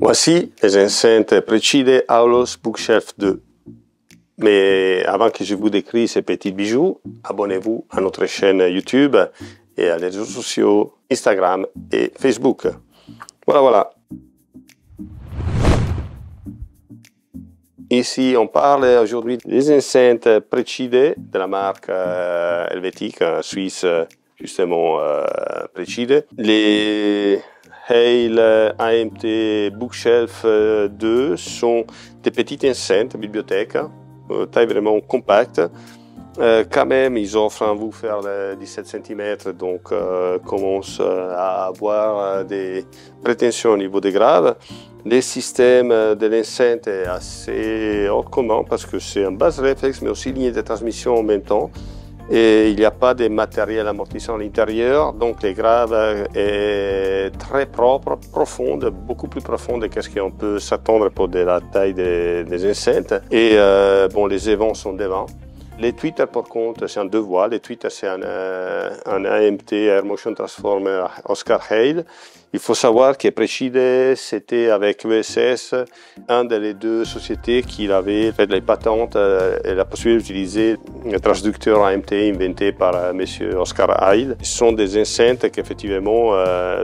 Voici les enceintes Precide Aulos Bookshelf 2. Mais avant que je vous décris ces petits bijoux, abonnez-vous à notre chaîne YouTube et à les réseaux sociaux Instagram et Facebook. Voilà. Ici, on parle aujourd'hui des enceintes Precide de la marque helvétique, suisse, justement Precide. Les Heil AMT Bookshelf 2 sont des petites enceintes bibliothèques, taille vraiment compacte. Quand même, ils offrent un woofer de 17 cm, donc commence à avoir des prétentions au niveau des graves. Le système de l'enceinte est assez hors commun parce que c'est un base réflexe mais aussi ligne de transmission en même temps. Et il n'y a pas de matériel amortissant à l'intérieur, donc les graves est très propre, profonde, beaucoup plus profonde que ce qu'on peut s'attendre pour de la taille des enceintes. Et bon, les évents sont devant. Les tweeters, par contre, c'est en deux voies. Les tweeters, c'est un AMT, Air Motion Transformer Oscar Heil. Il faut savoir que Precide, c'était avec ESS, un des deux sociétés qui avait fait les patentes et la possibilité d'utiliser le transducteur AMT inventé par M. Oscar Heil. Ce sont des enceintes qui, effectivement,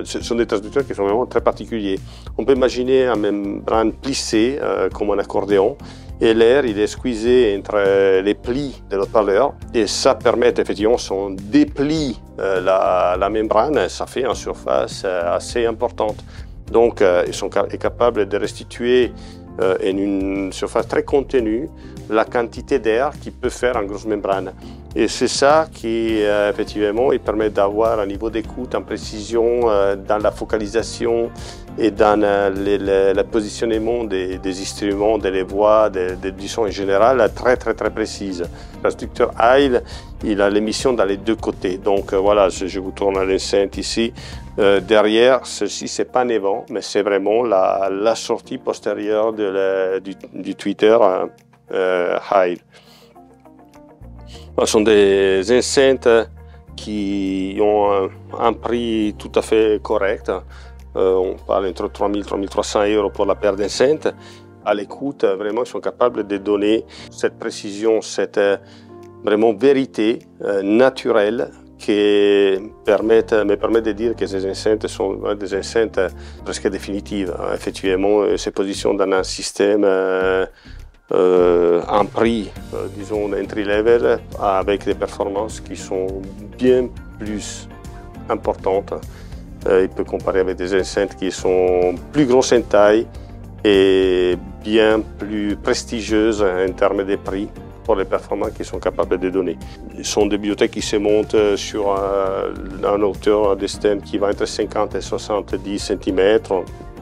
ce sont des transducteurs qui sont vraiment très particuliers. On peut imaginer une membrane plissée comme un accordéon. Et l'air, il est squeezé entre les plis de l'haut-parleur et ça permet effectivement, si on déplie la membrane, ça fait une surface assez importante. Donc, ils sont capables de restituer en une surface très contenue la quantité d'air qui peut faire une grosse membrane. Et c'est ça qui, effectivement, il permet d'avoir un niveau d'écoute en précision dans la focalisation et dans le positionnement des instruments, des voix, du son en général, très précise. Le transducteur Heil, il a l'émission dans les deux côtés. Donc voilà, je vous tourne l'enceinte ici. Derrière, ceci, c'est pas névant, mais c'est vraiment la sortie postérieure du tweeter Heil. Ce sont des enceintes qui ont un prix tout à fait correct. On parle entre 3 000 et 3 300 € pour la paire d'enceintes. À l'écoute, vraiment, ils sont capables de donner cette précision, cette vraiment vérité naturelle qui me permet de dire que ces enceintes sont des enceintes presque définitives. Effectivement, elles se positionnent dans un système un prix, disons, entry level, avec des performances qui sont bien plus importantes. Il peut comparer avec des enceintes qui sont plus grosses en taille et bien plus prestigieuses en termes de prix pour les performances qu'ils sont capables de donner. Ce sont des bibliothèques qui se montent sur une hauteur de stem qui va entre 50 et 70 cm.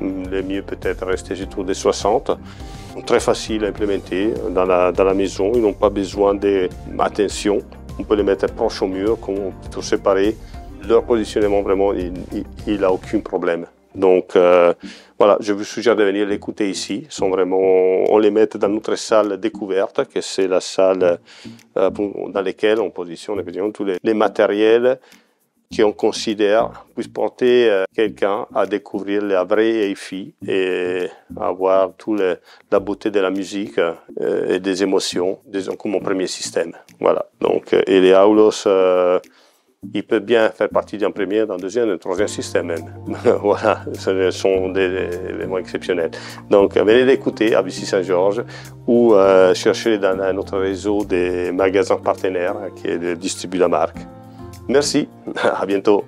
Le mieux peut-être rester autour des 60. Très facile à implémenter dans la maison. Ils n'ont pas besoin d'attention. On peut les mettre proches au mur, comme plutôt séparés. Leur positionnement, vraiment, il n'a aucun problème. Donc, voilà, je vous suggère de venir l'écouter ici. On les met dans notre salle découverte, que c'est la salle dans laquelle on positionne tous les matériels qu'on considère puissent porter quelqu'un à découvrir la vraie hi-fi et avoir toute la beauté de la musique et des émotions, disons, comme mon premier système. Voilà. Donc, et les Aulos, il peut bien faire partie d'un premier, d'un deuxième, d'un troisième système même. Voilà, ce sont des éléments exceptionnels. Donc, venez l'écouter à Bussy-Saint-Georges ou cherchez dans notre réseau des magasins partenaires qui distribuent la marque. Merci, à bientôt.